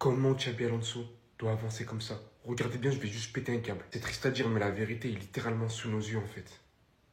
Comment Xabi Alonso doit avancer comme ça? Regardez bien, je vais juste péter un câble. C'est triste à dire, mais la vérité est littéralement sous nos yeux en fait.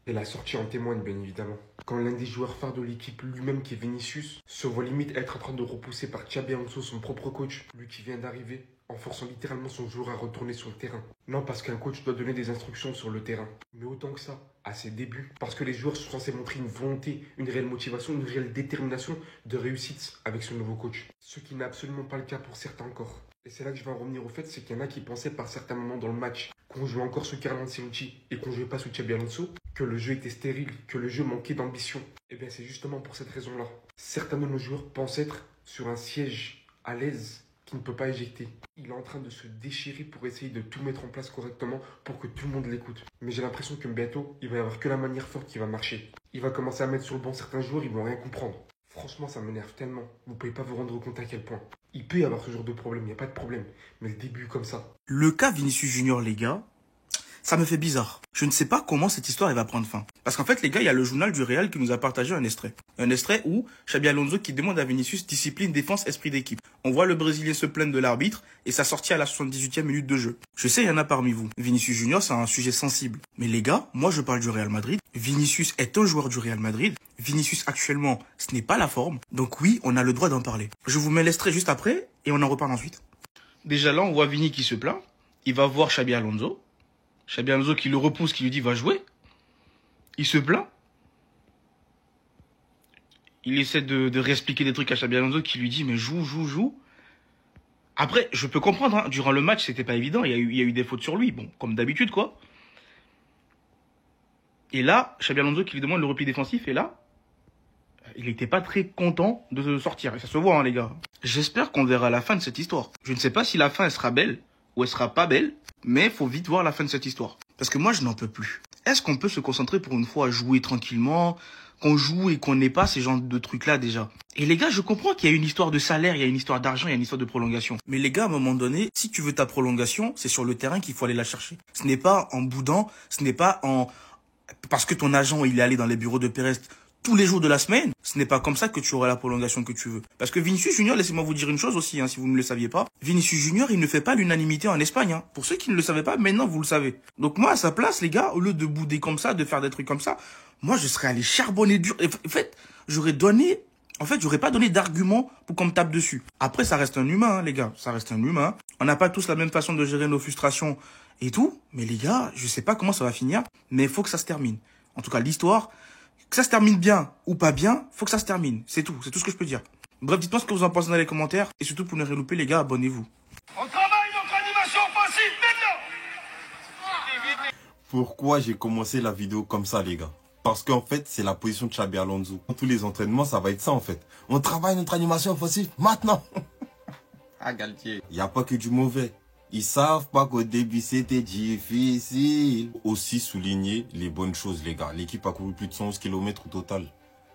Et la sortie en témoigne bien évidemment. Quand l'un des joueurs phares de l'équipe lui-même qui est Vinicius se voit limite être en train de repousser par Xabi Alonso, son propre coach, lui qui vient d'arriver, en forçant littéralement son joueur à retourner sur le terrain. Non parce qu'un coach doit donner des instructions sur le terrain, mais autant que ça, à ses débuts, parce que les joueurs sont censés montrer une volonté, une réelle motivation, une réelle détermination de réussite avec ce nouveau coach. Ce qui n'est absolument pas le cas pour certains encore. Et c'est là que je vais en revenir au fait, c'est qu'il y en a qui pensaient par certains moments dans le match qu'on jouait encore sous Carlo Ancelotti et qu'on jouait pas sous Xabi Alonso, que le jeu était stérile, que le jeu manquait d'ambition. Et bien c'est justement pour cette raison-là. Certains de nos joueurs pensent être sur un siège à l'aise qui ne peut pas éjecter. Il est en train de se déchirer pour essayer de tout mettre en place correctement pour que tout le monde l'écoute. Mais j'ai l'impression que bientôt, il va y avoir que la manière forte qui va marcher. Il va commencer à mettre sur le banc certains joueurs, ils vont rien comprendre. Franchement, ça m'énerve tellement. Vous pouvez pas vous rendre compte à quel point. Il peut y avoir ce genre de problème, il n'y a pas de problème. Mais le début comme ça. Le cas Vinicius Junior, les gars, ça me fait bizarre. Je ne sais pas comment cette histoire elle va prendre fin. Parce qu'en fait, les gars, il y a le journal du Real qui nous a partagé un extrait. Un extrait où Xabi Alonso qui demande à Vinicius discipline, défense, esprit d'équipe. On voit le Brésilien se plaindre de l'arbitre et sa sortie à la 78e minute de jeu. Je sais, il y en a parmi vous. Vinicius Junior, c'est un sujet sensible. Mais les gars, moi je parle du Real Madrid. Vinicius est un joueur du Real Madrid. Vinicius actuellement, ce n'est pas la forme. Donc oui, on a le droit d'en parler. Je vous mets l'extrait juste après et on en reparle ensuite. Déjà là, on voit Vini qui se plaint. Il va voir Xabi Alonso. Xabi Alonso qui le repousse, qui lui dit va jouer. Il se plaint. Il essaie de réexpliquer des trucs à Xabi Alonso qui lui dit mais joue. Après, je peux comprendre, hein, durant le match, c'était pas évident. Il y a eu des fautes sur lui. Bon, comme d'habitude, quoi. Et là, Xabi Alonso qui lui demande le repli défensif. Et là, il n'était pas très content de sortir. Et ça se voit, hein, les gars. J'espère qu'on verra la fin de cette histoire. Je ne sais pas si la fin, elle sera belle ou elle sera pas belle. Mais il faut vite voir la fin de cette histoire. Parce que moi, je n'en peux plus. Est-ce qu'on peut se concentrer pour une fois à jouer tranquillement, qu'on joue et qu'on n'ait pas ces genres de trucs-là déjà? Et les gars, je comprends qu'il y a une histoire de salaire, il y a une histoire d'argent, il y a une histoire de prolongation. Mais les gars, à un moment donné, si tu veux ta prolongation, c'est sur le terrain qu'il faut aller la chercher. Ce n'est pas en boudant, ce n'est pas en... Parce que ton agent, il est allé dans les bureaux de Pérez tous les jours de la semaine, ce n'est pas comme ça que tu auras la prolongation que tu veux. Parce que Vinicius Junior, laissez-moi vous dire une chose aussi, hein, si vous ne le saviez pas. Vinicius Junior, il ne fait pas l'unanimité en Espagne. Hein. Pour ceux qui ne le savaient pas, maintenant vous le savez. Donc moi, à sa place, les gars, au lieu de bouder comme ça, de faire des trucs comme ça, moi, je serais allé charbonner dur. Et en fait, j'aurais pas donné d'arguments pour qu'on me tape dessus. Après, ça reste un humain, hein, les gars. Ça reste un humain. On n'a pas tous la même façon de gérer nos frustrations et tout. Mais les gars, je sais pas comment ça va finir, mais il faut que ça se termine. En tout cas, l'histoire... Que ça se termine bien ou pas bien, faut que ça se termine. C'est tout ce que je peux dire. Bref, dites-moi ce que vous en pensez dans les commentaires. Et surtout, pour ne rien louper, les gars, abonnez-vous. On travaille notre animation offensive maintenant. Pourquoi j'ai commencé la vidéo comme ça, les gars? Parce qu'en fait, c'est la position de Xabi Alonso. Dans tous les entraînements, ça va être ça, en fait. On travaille notre animation offensive maintenant. Ah, Galtier. Il n'y a pas que du mauvais. Ils savent pas qu'au début c'était difficile. Aussi souligner les bonnes choses, les gars. L'équipe a couru plus de 111 km au total.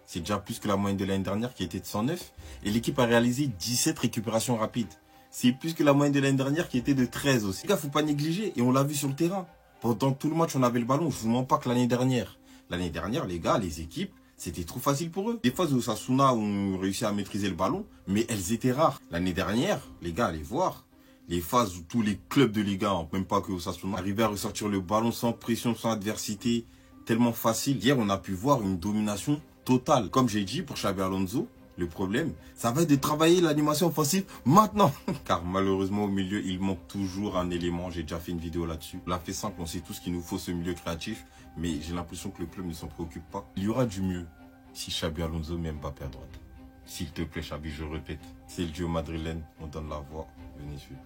C'est déjà plus que la moyenne de l'année dernière qui était de 109. Et l'équipe a réalisé 17 récupérations rapides. C'est plus que la moyenne de l'année dernière qui était de 13 aussi. Les gars, faut pas négliger. Et on l'a vu sur le terrain. Pendant tout le match, on avait le ballon. Je vous mens pas que l'année dernière. L'année dernière, les gars, les équipes, c'était trop facile pour eux. Des phases où Osasuna ont réussi à maîtriser le ballon, mais elles étaient rares. L'année dernière, les gars, allez voir. Les phases où tous les clubs de Liga, même pas que Osasuna, arrivaient à ressortir le ballon sans pression, sans adversité, tellement facile. Hier, on a pu voir une domination totale. Comme j'ai dit, pour Xabi Alonso, le problème, ça va être de travailler l'animation offensive maintenant. Car malheureusement, au milieu, il manque toujours un élément. J'ai déjà fait une vidéo là-dessus. On l'a fait simple, on sait tout ce qu'il nous faut, ce milieu créatif. Mais j'ai l'impression que le club ne s'en préoccupe pas. Il y aura du mieux si Xabi Alonso met Mbappé à droite. S'il te plaît, Xabi, je répète. C'est le duo madrilène, on donne la voix. Venez suivre.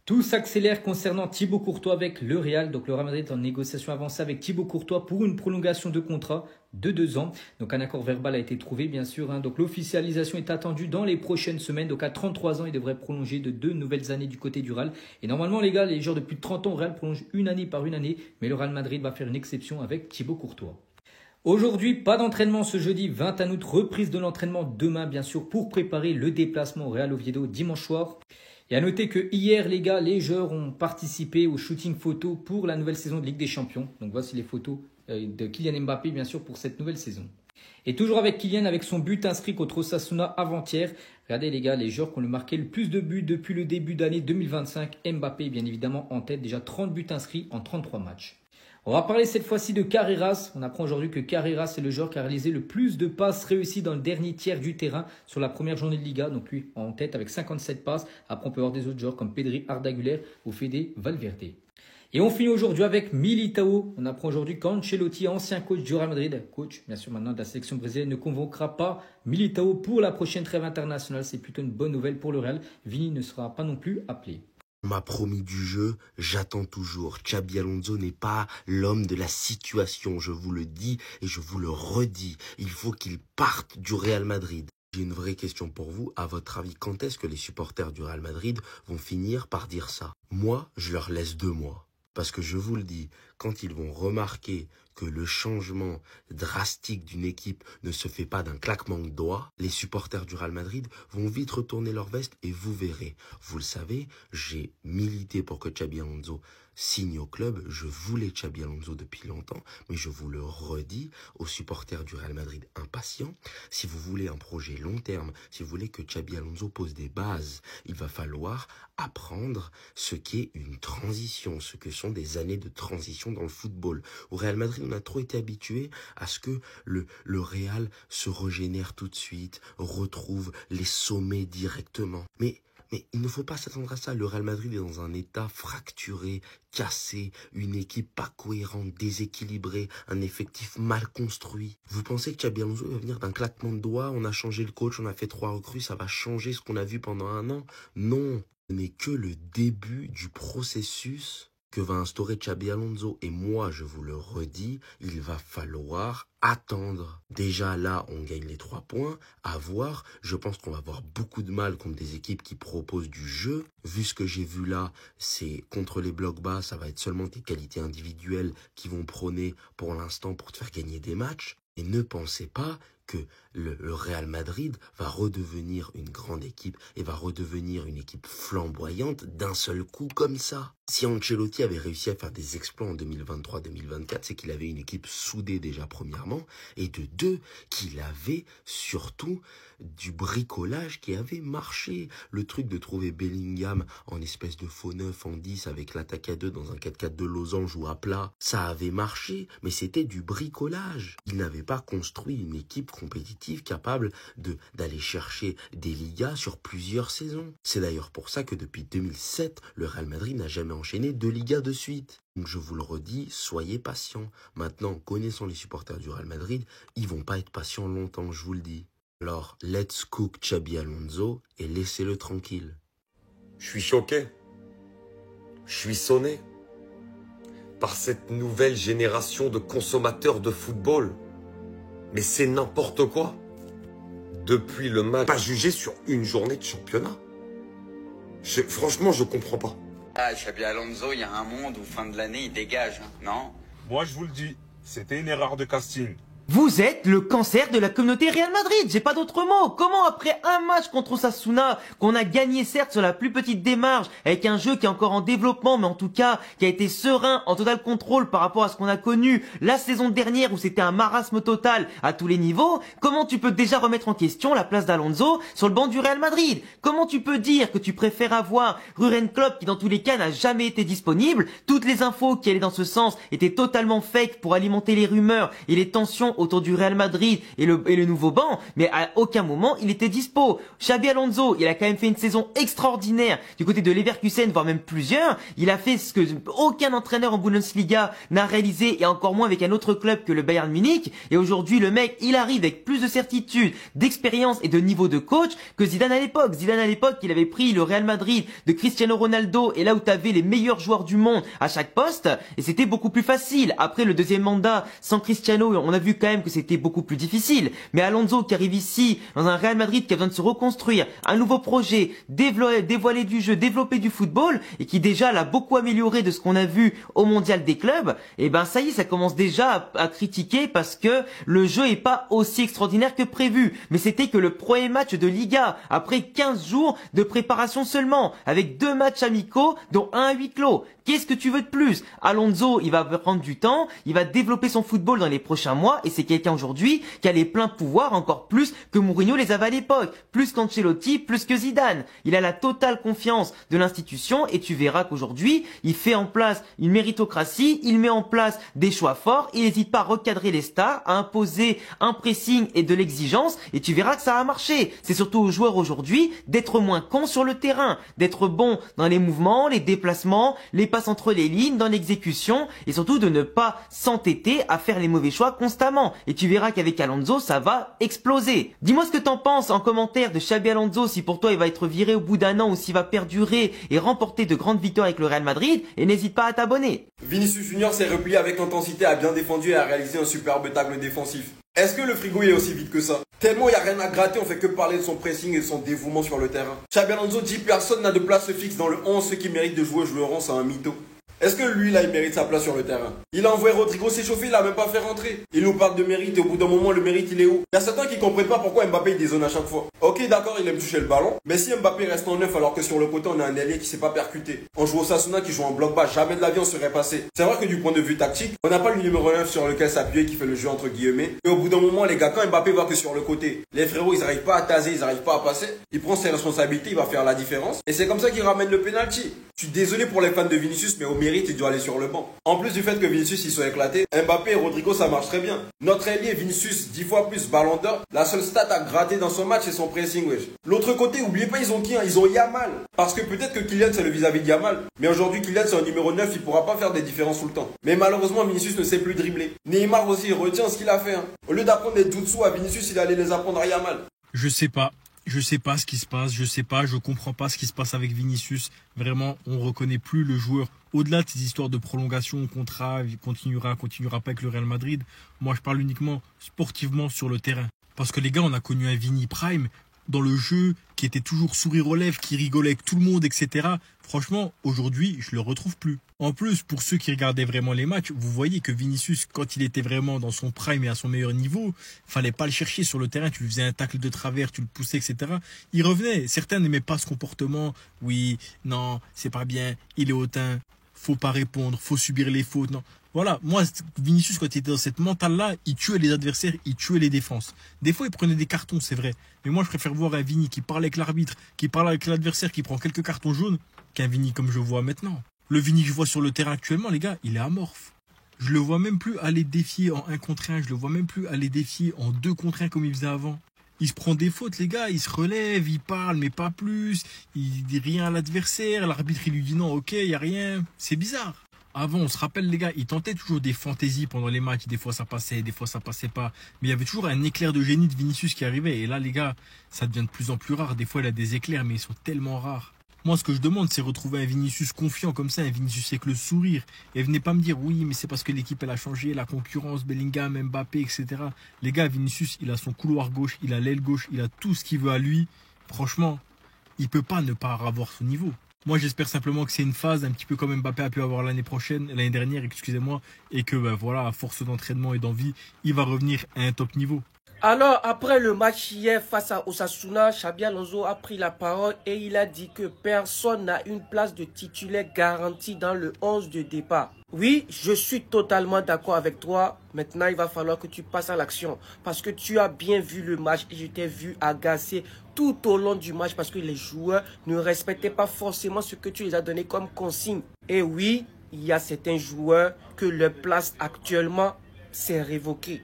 Tout s'accélère concernant Thibaut Courtois avec le Real. Donc le Real Madrid est en négociation avancée avec Thibaut Courtois pour une prolongation de contrat de 2 ans. Donc un accord verbal a été trouvé bien sûr. Hein. Donc l'officialisation est attendue dans les prochaines semaines. Donc à 33 ans, il devrait prolonger de 2 nouvelles années du côté du Real. Et normalement les gars, les joueurs de plus de 30 ans au Real prolongent une année par une année. Mais le Real Madrid va faire une exception avec Thibaut Courtois. Aujourd'hui, pas d'entraînement ce jeudi 21 août. Reprise de l'entraînement demain bien sûr pour préparer le déplacement au Real Oviedo dimanche soir. Et à noter que hier, les gars, les joueurs ont participé au shooting photo pour la nouvelle saison de Ligue des Champions. Donc voici les photos de Kylian Mbappé, bien sûr, pour cette nouvelle saison. Et toujours avec Kylian, avec son but inscrit contre Osasuna avant-hier. Regardez les gars, les joueurs qui ont marqué le plus de buts depuis le début d'année 2025. Mbappé bien évidemment en tête, déjà 30 buts inscrits en 33 matchs. On va parler cette fois-ci de Carreras. On apprend aujourd'hui que Carreras est le joueur qui a réalisé le plus de passes réussies dans le dernier tiers du terrain sur la première journée de Liga. Donc lui en tête avec 57 passes. Après on peut voir des autres joueurs comme Pedri, Arda Güler ou Fede Valverde. Et on finit aujourd'hui avec Militao. On apprend aujourd'hui qu'Ancelotti, ancien coach du Real Madrid, coach bien sûr maintenant de la sélection brésilienne, ne convoquera pas Militao pour la prochaine trêve internationale. C'est plutôt une bonne nouvelle pour le Real. Vini ne sera pas non plus appelé. On m'a promis du jeu, j'attends toujours. Xabi Alonso n'est pas l'homme de la situation, je vous le dis et je vous le redis. Il faut qu'il parte du Real Madrid. J'ai une vraie question pour vous. À votre avis, quand est-ce que les supporters du Real Madrid vont finir par dire ça? Moi, je leur laisse 2 mois. Parce que je vous le dis, quand ils vont remarquer que le changement drastique d'une équipe ne se fait pas d'un claquement de doigts, les supporters du Real Madrid vont vite retourner leur veste et vous verrez. Vous le savez, j'ai milité pour que Xabi Alonso signe au club. Je voulais Xabi Alonso depuis longtemps, mais je vous le redis aux supporters du Real Madrid impatients. Si vous voulez un projet long terme, si vous voulez que Xabi Alonso pose des bases, il va falloir apprendre ce qu'est une transition, ce que sont des années de transition dans le football. Au Real Madrid, on a trop été habitué à ce que le Real se régénère tout de suite, retrouve les sommets directement. Mais il ne faut pas s'attendre à ça. Le Real Madrid est dans un état fracturé, cassé, une équipe pas cohérente, déséquilibrée, un effectif mal construit. Vous pensez que Xabi Alonso va venir d'un claquement de doigts? On a changé le coach, on a fait 3 recrues, ça va changer ce qu'on a vu pendant 1 an? Non, ce n'est que le début du processus que va instaurer Xabi Alonso. Et moi, je vous le redis, il va falloir attendre. Déjà là, on gagne les 3 points. À voir, je pense qu'on va avoir beaucoup de mal contre des équipes qui proposent du jeu. Vu ce que j'ai vu là, c'est contre les blocs bas, ça va être seulement tes qualités individuelles qui vont prôner pour l'instant pour te faire gagner des matchs. Et ne pensez pas que le Real Madrid va redevenir une grande équipe et va redevenir une équipe flamboyante d'un seul coup comme ça. Si Ancelotti avait réussi à faire des exploits en 2023-2024, c'est qu'il avait une équipe soudée déjà premièrement, et de 2, qu'il avait surtout du bricolage qui avait marché. Le truc de trouver Bellingham en espèce de faux neuf en 10 avec l'attaque à 2 dans un 4-4 de losange ou à plat, ça avait marché, mais c'était du bricolage. Il n'avait pas construit une équipe compétitive capable d'aller chercher des Ligas sur plusieurs saisons. C'est d'ailleurs pour ça que depuis 2007, le Real Madrid n'a jamais enchaîné 2 Ligas de suite. Donc je vous le redis, soyez patients. Maintenant, connaissant les supporters du Real Madrid, ils vont pas être patients longtemps, je vous le dis. Alors, let's cook Xabi Alonso et laissez-le tranquille. Je suis choqué. Je suis sonné par cette nouvelle génération de consommateurs de football. Mais c'est n'importe quoi. Depuis le match, pas jugé sur une journée de championnat. Franchement, je comprends pas. Ah, Xabi Alonso, il y a un monde où fin de l'année, il dégage, hein, non? Moi, je vous le dis, c'était une erreur de casting. Vous êtes le cancer de la communauté Real Madrid, j'ai pas d'autre mot. Comment après un match contre Osasuna, qu'on a gagné certes sur la plus petite démarche, avec un jeu qui est encore en développement, mais en tout cas qui a été serein, en total contrôle par rapport à ce qu'on a connu la saison dernière où c'était un marasme total à tous les niveaux, comment tu peux déjà remettre en question la place d'Alonso sur le banc du Real Madrid? Comment tu peux dire que tu préfères avoir Jürgen Klopp qui dans tous les cas n'a jamais été disponible? Toutes les infos qui allaient dans ce sens étaient totalement fake pour alimenter les rumeurs et les tensions autour du Real Madrid et le nouveau banc, mais à aucun moment il était dispo. Xabi Alonso, il a quand même fait une saison extraordinaire du côté de Leverkusen, voire même plusieurs. Il a fait ce que aucun entraîneur en Bundesliga n'a réalisé, et encore moins avec un autre club que le Bayern Munich. Et aujourd'hui, le mec, il arrive avec plus de certitude, d'expérience et de niveau de coach que Zidane à l'époque. Zidane à l'époque, il avait pris le Real Madrid de Cristiano Ronaldo, et là où t'avais les meilleurs joueurs du monde à chaque poste, et c'était beaucoup plus facile. Après le deuxième mandat, sans Cristiano, on a vu quand même que c'était beaucoup plus difficile. Mais Alonso qui arrive ici, dans un Real Madrid qui a besoin de se reconstruire, un nouveau projet, dévoiler du jeu, développer du football, et qui déjà l'a beaucoup amélioré de ce qu'on a vu au mondial des clubs, et ben ça y est, ça commence déjà à critiquer parce que le jeu est pas aussi extraordinaire que prévu. Mais c'était que le premier match de Liga, après 15 jours de préparation seulement, avec 2 matchs amicaux, dont un à huis clos. Qu'est-ce que tu veux de plus? Alonso, il va prendre du temps, il va développer son football dans les prochains mois, et c'est quelqu'un aujourd'hui qui a les pleins pouvoirs encore plus que Mourinho les avait à l'époque, plus qu'Ancelotti, plus que Zidane. Il a la totale confiance de l'institution et tu verras qu'aujourd'hui, il fait en place une méritocratie, il met en place des choix forts, il n'hésite pas à recadrer les stars, à imposer un pressing et de l'exigence et tu verras que ça a marché. C'est surtout aux joueurs aujourd'hui d'être moins cons sur le terrain, d'être bons dans les mouvements, les déplacements, les passes entre les lignes, dans l'exécution et surtout de ne pas s'entêter à faire les mauvais choix constamment. Et tu verras qu'avec Alonso, ça va exploser. Dis-moi ce que t'en penses en commentaire de Xabi Alonso, si pour toi il va être viré au bout d'un an ou s'il va perdurer et remporter de grandes victoires avec le Real Madrid, et n'hésite pas à t'abonner. Vinicius Junior s'est replié avec intensité, a bien défendu et a réalisé un superbe tacle défensif. Est-ce que le frigo est aussi vide que ça? Tellement il n'y a rien à gratter, on fait que parler de son pressing et de son dévouement sur le terrain. Xabi Alonso dit personne n'a de place fixe dans le 11, ceux qui méritent de jouer joueront, c'est un mytho. Est-ce que lui là il mérite sa place sur le terrain? Il a envoyé Rodrigo s'échauffer, il l'a même pas fait rentrer. Il nous parle de mérite et au bout d'un moment le mérite il est où? Il y a certains qui comprennent pas pourquoi Mbappé il dézone à chaque fois. Ok d'accord il aime toucher le ballon, mais si Mbappé reste en neuf alors que sur le côté on a un ailier qui s'est pas percuté. On joue au Sasuna qui joue en bloc bas, jamais de la vie on serait passé. C'est vrai que du point de vue tactique, on n'a pas le numéro 9 sur lequel s'appuyer qui fait le jeu entre guillemets. Et au bout d'un moment les gars quand Mbappé va que sur le côté, les frérots ils arrivent pas à taser, ils arrivent pas à passer. Il prend ses responsabilités, il va faire la différence. Et c'est comme ça qu'il ramène le penalty. Je suis désolé pour les fans de Vinicius mais au mérite il doit aller sur le banc. En plus du fait que Vinicius il soit éclaté, Mbappé et Rodrigo ça marche très bien. Notre ailier Vinicius 10 fois plus Ballon d'Or, la seule stat à gratter dans son match c'est son pressing wesh. L'autre côté, oubliez pas ils ont qui hein? Ils ont Yamal. Parce que peut-être que Kylian c'est le vis-à-vis de Yamal, mais aujourd'hui Kylian c'est un numéro 9, il pourra pas faire des différences tout le temps. Mais malheureusement Vinicius ne sait plus dribbler. Neymar aussi il retient ce qu'il a fait hein. Au lieu d'apprendre les jutsu à Vinicius, il allait les apprendre à Yamal. Je sais pas ce qui se passe, je comprends pas ce qui se passe avec Vinicius. Vraiment, on reconnaît plus le joueur. Au-delà de ces histoires de prolongation, contrat, continuera pas avec le Real Madrid. Moi, je parle uniquement sportivement sur le terrain. Parce que les gars, on a connu un Vini Prime dans le jeu, qui était toujours sourire aux lèvres, qui rigolait avec tout le monde, etc. Franchement, aujourd'hui, je le retrouve plus. En plus, pour ceux qui regardaient vraiment les matchs, vous voyez que Vinicius, quand il était vraiment dans son prime et à son meilleur niveau, fallait pas le chercher sur le terrain, tu lui faisais un tacle de travers, tu le poussais, etc. Il revenait. Certains n'aimaient pas ce comportement. Oui, non, c'est pas bien, il est hautain, faut pas répondre, faut subir les fautes, non. Voilà, moi, Vinicius, quand il était dans cette mentale-là, il tuait les adversaires, il tuait les défenses. Des fois, il prenait des cartons, c'est vrai. Mais moi, je préfère voir un Vini qui parle avec l'arbitre, qui parle avec l'adversaire, qui prend quelques cartons jaunes, qu'un Vini comme je vois maintenant. Le Vini que je vois sur le terrain actuellement, les gars, il est amorphe. Je le vois même plus aller défier en 1 contre 1, je le vois même plus aller défier en 2 contre 1 comme il faisait avant. Il se prend des fautes, les gars, il se relève, il parle, mais pas plus. Il dit rien à l'adversaire, l'arbitre, il lui dit non, ok, il y a rien. C'est bizarre. Avant, on se rappelle, les gars, il tentait toujours des fantaisies pendant les matchs. Des fois, ça passait, des fois, ça passait pas. Mais il y avait toujours un éclair de génie de Vinicius qui arrivait. Et là, les gars, ça devient de plus en plus rare. Des fois, il a des éclairs, mais ils sont tellement rares. Moi, ce que je demande, c'est retrouver un Vinicius confiant comme ça, un Vinicius avec le sourire. Et venez pas me dire, oui, mais c'est parce que l'équipe, elle a changé, la concurrence, Bellingham, Mbappé, etc. Les gars, Vinicius, il a son couloir gauche, il a l'aile gauche, il a tout ce qu'il veut à lui. Franchement, il peut pas ne pas avoir son niveau. Moi, j'espère simplement que c'est une phase, un petit peu comme Mbappé a pu avoir l'année dernière, excusez-moi, et que, voilà, à force d'entraînement et d'envie, il va revenir à un top niveau. Alors, après le match hier face à Osasuna, Xabi Alonso a pris la parole et il a dit que personne n'a une place de titulaire garantie dans le 11 de départ. Oui, je suis totalement d'accord avec toi. Maintenant, il va falloir que tu passes à l'action. Parce que tu as bien vu le match et je t'ai vu agacé tout au long du match parce que les joueurs ne respectaient pas forcément ce que tu les as donné comme consigne. Et oui, il y a certains joueurs que leur place actuellement s'est révoquée.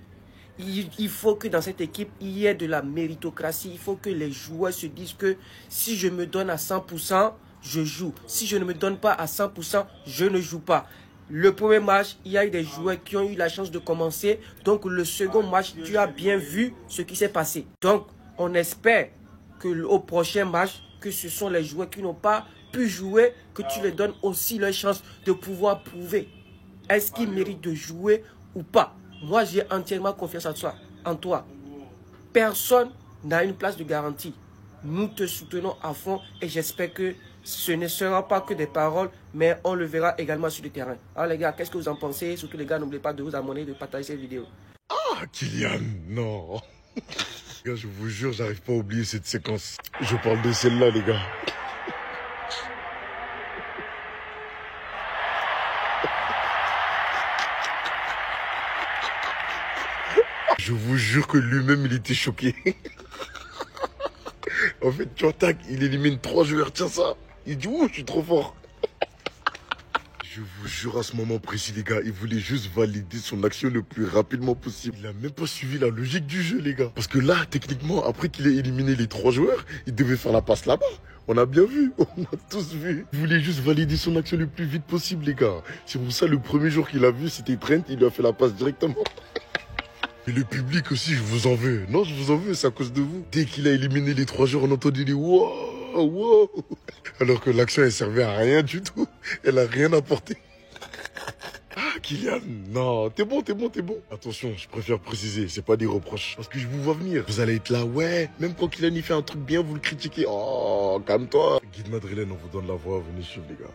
Il faut que dans cette équipe, il y ait de la méritocratie. Il faut que les joueurs se disent que si je me donne à 100%, je joue. Si je ne me donne pas à 100%, je ne joue pas. Le premier match, il y a eu des joueurs qui ont eu la chance de commencer. Donc le second match, tu as bien vu ce qui s'est passé. Donc on espère qu'au prochain match, que ce sont les joueurs qui n'ont pas pu jouer, que tu leur donnes aussi leur chance de pouvoir prouver. Est-ce qu'ils méritent de jouer ou pas? Moi, j'ai entièrement confiance en toi. Personne n'a une place de garantie. Nous te soutenons à fond et j'espère que ce ne sera pas que des paroles, mais on le verra également sur le terrain. Alors les gars, qu'est-ce que vous en pensez? Surtout les gars, n'oubliez pas de vous abonner et de partager cette vidéo. Ah, Kylian, non. Les gars, je vous jure, j'arrive pas à oublier cette séquence. Je parle de celle-là, les gars. Je vous jure que lui-même, il était choqué. En fait, tu attaques, il élimine 3 joueurs, tiens ça. Il dit, ouh, je suis trop fort. Je vous jure, à ce moment précis, les gars, il voulait juste valider son action le plus rapidement possible. Il a même pas suivi la logique du jeu, les gars. Parce que là, techniquement, après qu'il ait éliminé les 3 joueurs, il devait faire la passe là-bas. On a bien vu, on a tous vu. Il voulait juste valider son action le plus vite possible, les gars. C'est pour ça, le premier jour qu'il a vu, c'était Trent, il lui a fait la passe directement. Et le public aussi, je vous en veux. Non, je vous en veux, c'est à cause de vous. Dès qu'il a éliminé les 3 joueurs, on entendait des wow, wow. Alors que l'action, elle servait à rien du tout. Elle a rien apporté. Ah, Kylian, non, t'es bon. Attention, je préfère préciser, c'est pas des reproches. Parce que je vous vois venir. Vous allez être là, ouais, même quand Kylian y fait un truc bien, vous le critiquez. Oh, calme-toi. Guide Madrilène, on vous donne la voix, venez suivre, les gars.